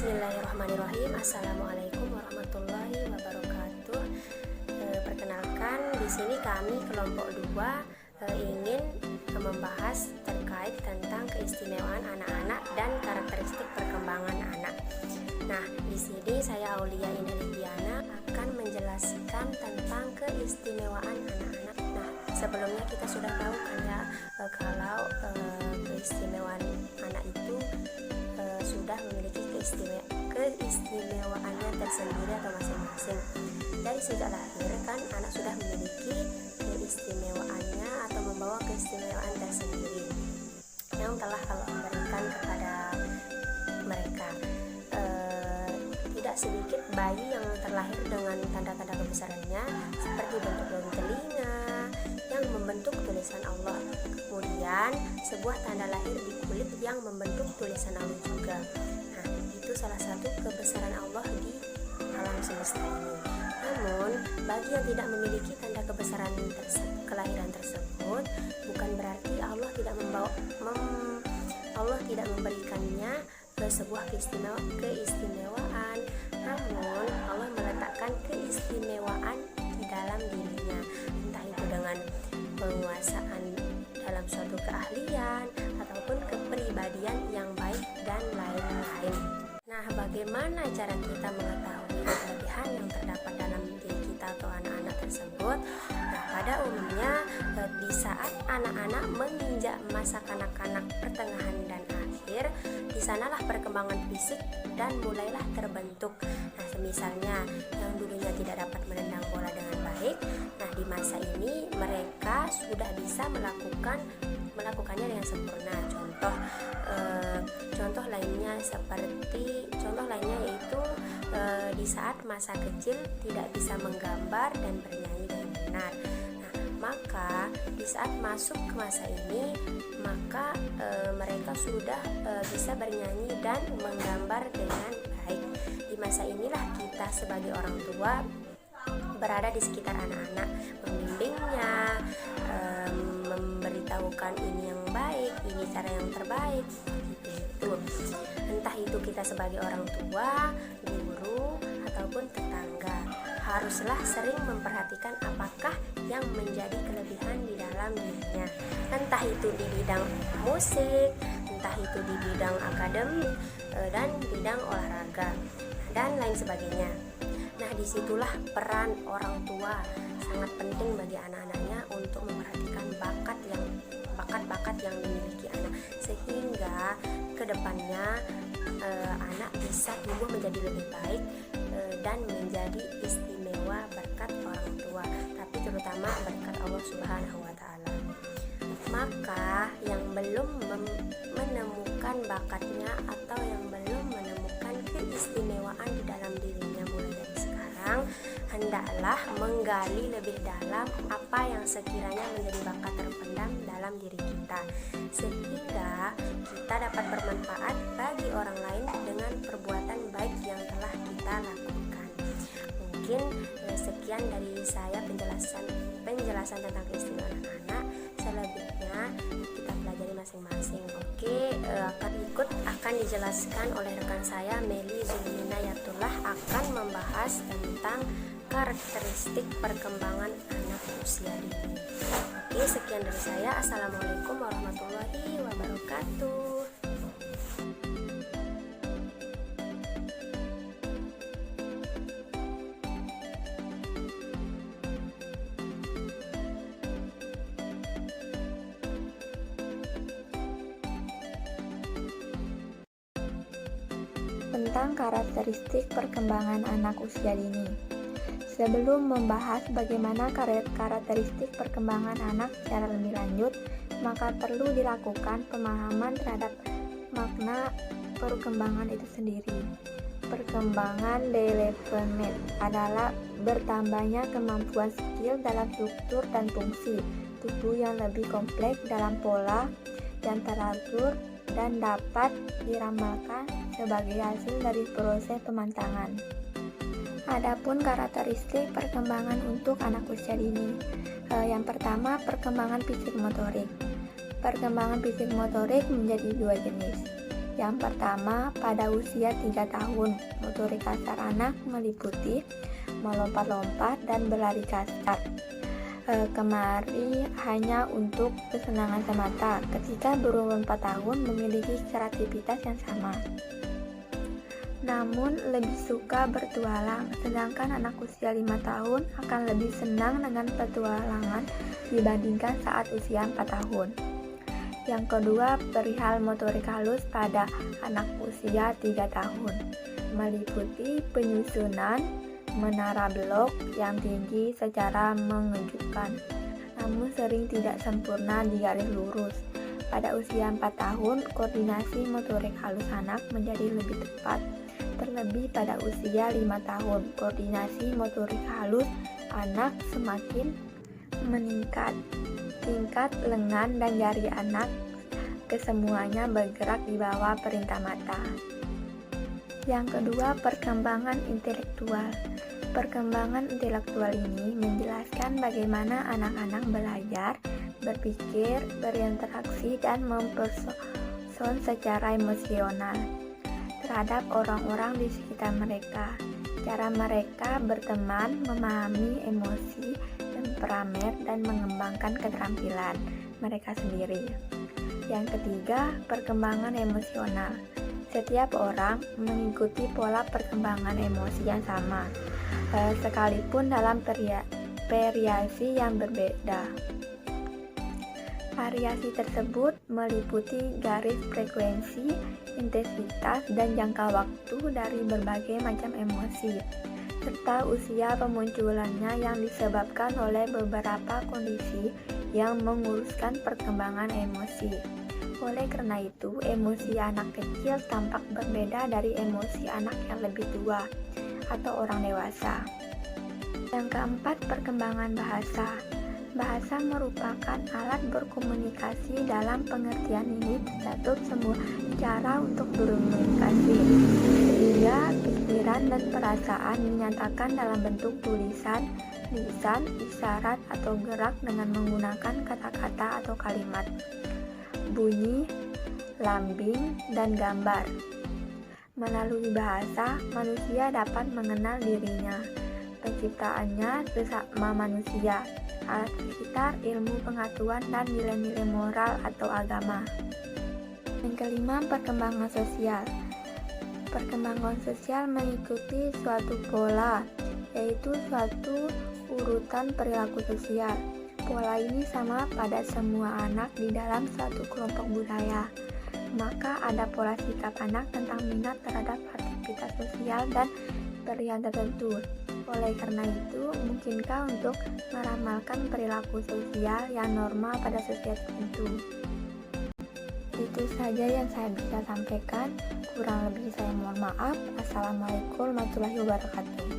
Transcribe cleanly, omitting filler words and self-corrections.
Bismillahirrahmanirrahim. Assalamualaikum warahmatullahi wabarakatuh. Perkenalkan, di sini kami kelompok 2 ingin membahas terkait tentang keistimewaan anak-anak dan karakteristik perkembangan anak. Nah, di sini saya Aulia Indah akan menjelaskan tentang keistimewaan anak-anak. Nah, sebelumnya kita sudah tahu kan ya, kalau keistimewaan anak itu sudah memiliki keistimewaannya tersendiri atau masing-masing. Dari sejak lahir kan anak sudah memiliki keistimewaannya atau membawa keistimewaan tersendiri yang telah Allah berikan kepada mereka. Tidak sedikit bayi yang terlahir dengan tanda-tanda kebesarannya seperti bentuk daun telinga yang membentuk tulisan Allah, kemudian sebuah tanda lahir di kulit yang membentuk tulisan Allah juga. Nah, itu salah satu kebesaran Allah di alam semesta ini. Namun, bagi yang tidak memiliki tanda kebesaran kelahiran tersebut, bukan berarti Allah tidak memberikannya sebuah keistimewaan. Namun, Allah meletakkan keistimewaan di dalam dirinya, entah itu dengan penguasaan dalam suatu keahlian ataupun kepribadian yang baik dan lain-lain. Nah, bagaimana cara kita mengetahui kelebihan yang terdapat dalam diri kita atau anak-anak tersebut? Nah, pada umumnya di saat anak-anak menginjak masa kanak-kanak pertengahan dan akhir, di sanalah perkembangan fisik dan mulailah terbentuk. Nah, misalnya yang dulunya tidak dapat menendang bola dengan baik, nah di masa ini mereka sudah bisa melakukannya dengan sempurna. Contoh lainnya yaitu di saat masa kecil tidak bisa menggambar dan bernyanyi dengan benar. Nah, maka di saat masuk ke masa ini, maka mereka sudah bisa bernyanyi dan menggambar dengan baik. Di masa inilah kita sebagai orang tua berada di sekitar anak-anak, membimbingnya, memberitahukan ini yang baik, ini cara yang terbaik, gitu. Entah itu kita sebagai orang tua, guru, ataupun tetangga, haruslah sering memperhatikan apakah yang menjadi kelebihan di dalam dirinya. Entah itu di bidang musik, entah itu di bidang akademik, dan bidang olahraga, dan lain sebagainya. Nah, disitulah peran orang tua sangat penting bagi anak-anaknya untuk memperhatikan bakat-bakat yang dimiliki anak, sehingga kedepannya anak bisa tumbuh menjadi lebih baik dan menjadi istimewa berkat orang tua, tapi terutama berkat Allah Subhanahu wa Ta'ala. Maka yang belum menemukan bakatnya atau yang belum menemukan keistimewaan di dalam dirinya mulai dari sekarang, hendaklah menggali lebih dalam apa yang sekiranya menjadi bakat terpendam dalam diri kita, sehingga kita dapat bermanfaat bagi orang lain dengan perbuatan baik yang telah kita lakukan. Mungkin sekian dari saya penjelasan tentang keistimewaan anak. Selebihnya kita pelajari masing-masing. Oke, akan dijelaskan oleh rekan saya Meli Zulminayatullah, akan membahas tentang karakteristik perkembangan anak usia dini. Oke, sekian dari saya. Assalamualaikum warahmatullahi wabarakatuh. Tentang karakteristik perkembangan anak usia dini. Sebelum membahas bagaimana karakteristik perkembangan anak secara lebih lanjut, maka perlu dilakukan pemahaman terhadap makna perkembangan itu sendiri. Perkembangan development adalah bertambahnya kemampuan skill dalam struktur dan fungsi tubuh yang lebih kompleks dalam pola yang teratur dan dapat diramalkan sebagai hasil dari proses pemantangan. Adapun karakteristik perkembangan untuk anak usia dini. Yang pertama, perkembangan fisik motorik. Perkembangan fisik motorik menjadi dua jenis. Yang pertama, pada usia 3 tahun, motorik kasar anak meliputi melompat-lompat dan berlari kasar. Kemari hanya untuk kesenangan semata ketika berumur 4 tahun memiliki kreativitas yang sama. Namun lebih suka bertualang, sedangkan anak usia 5 tahun akan lebih senang dengan petualangan dibandingkan saat usia 4 tahun. Yang kedua, perihal motorik halus pada anak usia 3 tahun, meliputi penyusunan menara blok yang tinggi secara mengejutkan, namun sering tidak sempurna di garis lurus. Pada usia 4 tahun, koordinasi motorik halus anak menjadi lebih tepat. Terlebih pada usia 5 tahun, koordinasi motorik halus anak semakin meningkat. Tingkat lengan dan jari anak kesemuanya bergerak di bawah perintah mata. Yang kedua, perkembangan intelektual. Perkembangan intelektual ini menjelaskan bagaimana anak-anak belajar, berpikir, berinteraksi, dan memperson secara emosional terhadap orang-orang di sekitar mereka. Cara mereka berteman, memahami emosi, temperamen, dan mengembangkan keterampilan mereka sendiri. Yang ketiga, perkembangan emosional. Setiap orang mengikuti pola perkembangan emosi yang sama, sekalipun dalam variasi yang berbeda. Variasi tersebut meliputi garis frekuensi, intensitas, dan jangka waktu dari berbagai macam emosi, serta usia pemunculannya yang disebabkan oleh beberapa kondisi yang menguruskan perkembangan emosi. Oleh karena itu, emosi anak kecil tampak berbeda dari emosi anak yang lebih tua atau orang dewasa. Yang keempat, perkembangan bahasa. Bahasa merupakan alat berkomunikasi. Dalam pengertian ini tercakup semua cara untuk berkomunikasi, sehingga pikiran dan perasaan dinyatakan dalam bentuk tulisan, lisan, isyarat, atau gerak dengan menggunakan kata-kata atau kalimat, bunyi, lambing, dan gambar. Melalui bahasa, manusia dapat mengenal dirinya, penciptaannya, sesama manusia, alat sekitar, ilmu pengetahuan, dan nilai-nilai moral atau agama. Yang kelima, perkembangan sosial. Perkembangan sosial mengikuti suatu pola, yaitu suatu urutan perilaku sosial. Pola ini sama pada semua anak di dalam suatu kelompok budaya. Maka ada pola sikap anak tentang minat terhadap aktivitas sosial dan pilihan tertentu. Oleh karena itu, mungkinkah untuk meramalkan perilaku sosial yang normal pada sosial tertentu? Itu saja yang saya bisa sampaikan. Kurang lebih saya mohon maaf. Assalamualaikum warahmatullahi wabarakatuh.